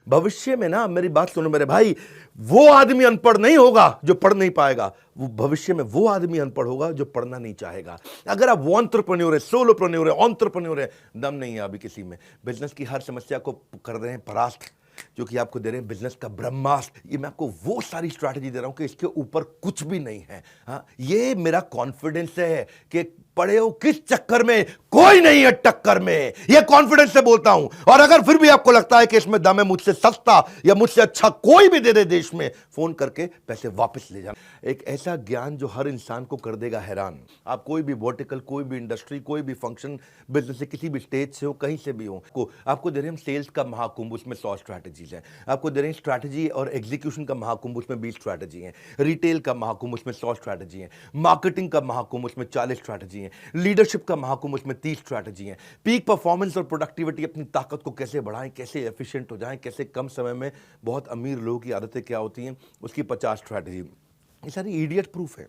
भविष्य में ना, मेरी बात सुनो मेरे भाई, वो आदमी अनपढ़ नहीं होगा जो पढ़ नहीं पाएगा, वो भविष्य में वो आदमी अनपढ़ होगा जो पढ़ना नहीं चाहेगा। अगर आप वो एंटरप्रेन्योर है, सोलोप्रेन्योर है, एंटरप्रेन्योर है, दम नहीं है अभी किसी में, बिजनेस की हर समस्या को कर रहे हैं परास्त, जो कि आपको दे रहे हैं बिजनेस का ब्रह्मास्त्र। ये मैं आपको वो सारी स्ट्रैटेजी दे रहा हूं कि इसके ऊपर कुछ भी नहीं है। हाँ, ये मेरा कॉन्फिडेंस है कि पड़े हो किस चक्कर में, कोई नहीं है टक्कर में, ये कॉन्फिडेंस से बोलता हूं। और अगर फिर भी आपको लगता है कि इसमें दम है, मुझसे सस्ता या मुझसे अच्छा कोई भी दे दे देश में, फोन करके पैसे वापस ले जाना। एक ऐसा ज्ञान जो हर इंसान को कर देगा हैरान। आप कोई भी वर्टिकल, कोई भी इंडस्ट्री, कोई भी फंक्शन, बिजनेस से किसी भी स्टेज से हो, कहीं से भी हो, आपको दे रहे हैं हम सेल्स का महाकुंभ, उसमें 100 स्ट्रैटेजीज हैं। आपको दे रहे हैं स्ट्रैटेजी और एग्जीक्यूशन का महाकुंभ, उसमें 20 स्ट्रैटेजी हैं। रिटेल का महाकुंभ, उसमें 100 स्ट्रैटेजी हैं। मार्केटिंग का महाकुंभ, उसमें 40 स्ट्रैटेजी हैं। लीडरशिप का महाकुंभ, उसमें 30 स्ट्रैटेजी हैं। पीक परफॉर्मेंस और प्रोडक्टिविटी, अपनी ताकत को कैसे बढ़ाएं, कैसे एफिशिएंट हो जाएं, कैसे कम समय में, बहुत अमीर लोगों की आदतें क्या होती हैं, उसकी 50 स्ट्रैटेजी। ये सारी इडियट प्रूफ है।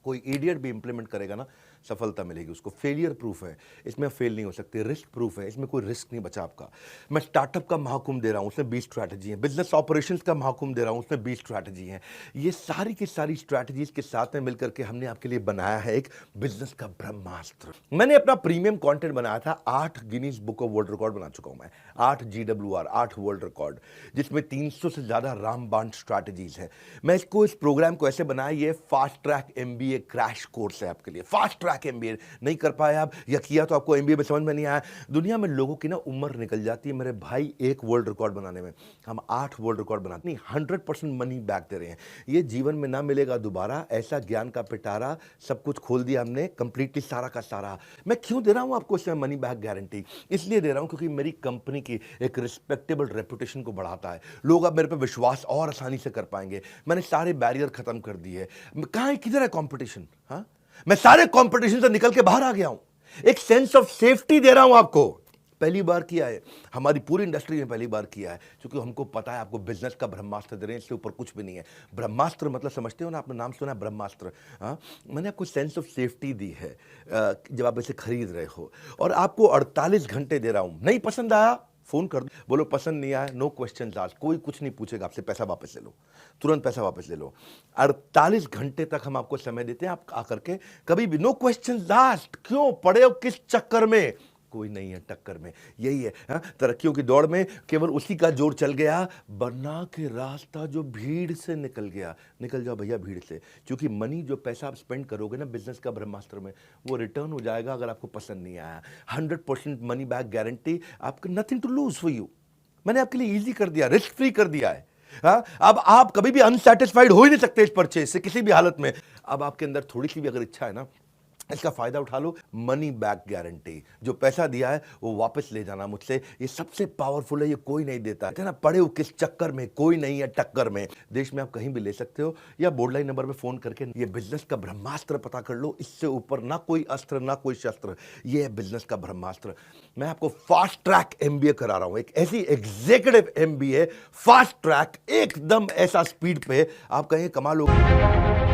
कोई इडियट भी इंप्लीमेंट करेगा ना, सफलता मिलेगी उसको। फेलियर प्रूफ है, इसमें फेल नहीं हो सकते। रिस्क प्रूफ है, इसमें कोई रिस्क नहीं बचा आपका। मैं स्टार्टअप का महाकुंभ दे रहा हूं, उसमें 20 स्ट्रैटेजी है। बिजनेस ऑपरेशंस का महाकुंभ दे रहा हूं, उसमें 20 स्ट्रैटेजी है। ये सारी की सारी स्ट्रैटेजीज के साथ में मिलकर के हमने आपके लिए बनाया है एक बिजनेस का ब्रह्मास्त्र। मैंने अपना प्रीमियम कंटेंट बनाया था, 8 Guinness book of world record बना चुका हूं मैं, 8 GWR, 8 वर्ल्ड रिकॉर्ड, जिसमें 300 से ज्यादा रामबाण स्ट्रैटेजीज है। मैं इसको, इस प्रोग्राम को ऐसे बनाया, ये fast track MBA crash course है आपके लिए। फास्ट ट्रैक MBA नहीं कर पाए आप, या किया तो आपको MBA में समझ में नहीं आया। दुनिया में लोगों की ना उम्र निकल जाती है मेरे भाई एक वर्ल्ड रिकॉर्ड बनाने में, हम 8 वर्ल्ड रिकॉर्ड बनाते नहीं, 100% मनी बैक दे रहे हैं। ये जीवन में ना मिलेगा दोबारा, ऐसा ज्ञान का पिटारा, सब कुछ खोल दिया हमने कंप्लीटली, सारा का सारा। मैं क्यों दे रहा हूं आपको इसमें मनी बैक गारंटी? इसलिए दे रहा हूं क्योंकि मेरी कंपनी की एक रिस्पेक्टेबल रेपुटेशन को बढ़ाता है। लोग अब मेरे पे विश्वास और आसानी से कर पाएंगे। मैंने सारे बैरियर खत्म कर दिए। कहां है, किधर है कंपटीशन? हाँ, मैं सारे कंपटीशन से निकल के बाहर आ गया हूं। एक सेंस ऑफ सेफ्टी दे रहा हूं आपको। पहली बार किया है, हमारी पूरी इंडस्ट्री में पहली बार किया है, क्योंकि हमको पता है आपको बिजनेस का ब्रह्मास्त्र दे रहे हैं, इससे ऊपर कुछ भी नहीं है। ब्रह्मास्त्र मतलब समझते हो ना, आपने नाम सुना है ब्रह्मास्त्र। हाँ, मैंने आपको सेंस ऑफ सेफ्टी दी है जब आप इसे खरीद रहे हो, और आपको 48 घंटे दे रहा हूं। नहीं पसंद आया, फोन कर दो, बोलो पसंद नहीं आया, नो क्वेश्चन आस्क्ड, कोई कुछ नहीं पूछेगा आपसे, पैसा वापस ले लो, तुरंत पैसा वापस ले लो। 48 घंटे तक हम आपको समय देते हैं, आप आकर के कभी भी, नो क्वेश्चन आस्क्ड। क्यों पड़े हो किस चक्कर में, कोई नहीं है टक्कर में। यही है तरक्कियों की दौड़ में केवल उसी का जोर चल गया, बना के रास्ता जो भीड़ से निकल गया। निकल जाओ भैया भीड़ से, क्योंकि मनी, जो पैसा आप स्पेंड करोगे ना बिजनेस का ब्रह्मास्त्र में, वो रिटर्न हो जाएगा अगर आपको पसंद नहीं आया। 100% मनी बैक गारंटी, आपको nothing to lose for you. मैंने आपके लिए इजी कर दिया, रिस्क फ्री कर दिया है। अब आप कभी भी अनसेटिस्फाइड हो ही नहीं सकते इस परचेज से किसी भी हालत में। अब आपके अंदर थोड़ी सी भी अगर इच्छा है ना, इसका फायदा उठा लो। मनी बैक गारंटी, जो पैसा दिया है वो वापस ले जाना मुझसे, ये सबसे पावरफुल है, ये कोई नहीं देता है ना। पड़े हो किस चक्कर में, कोई नहीं है टक्कर में। देश में आप कहीं भी ले सकते हो, या बोर्डलाइन नंबर पे फोन करके ये बिजनेस का ब्रह्मास्त्र पता कर लो। इससे ऊपर ना कोई अस्त्र, ना कोई शस्त्र, ये है बिजनेस का ब्रह्मास्त्र। मैं आपको फास्ट ट्रैक MBA करा रहा हूं, एक ऐसी एग्जीक्यूटिव MBA, फास्ट ट्रैक, एकदम ऐसा स्पीड पे आप कहें कमाल हो।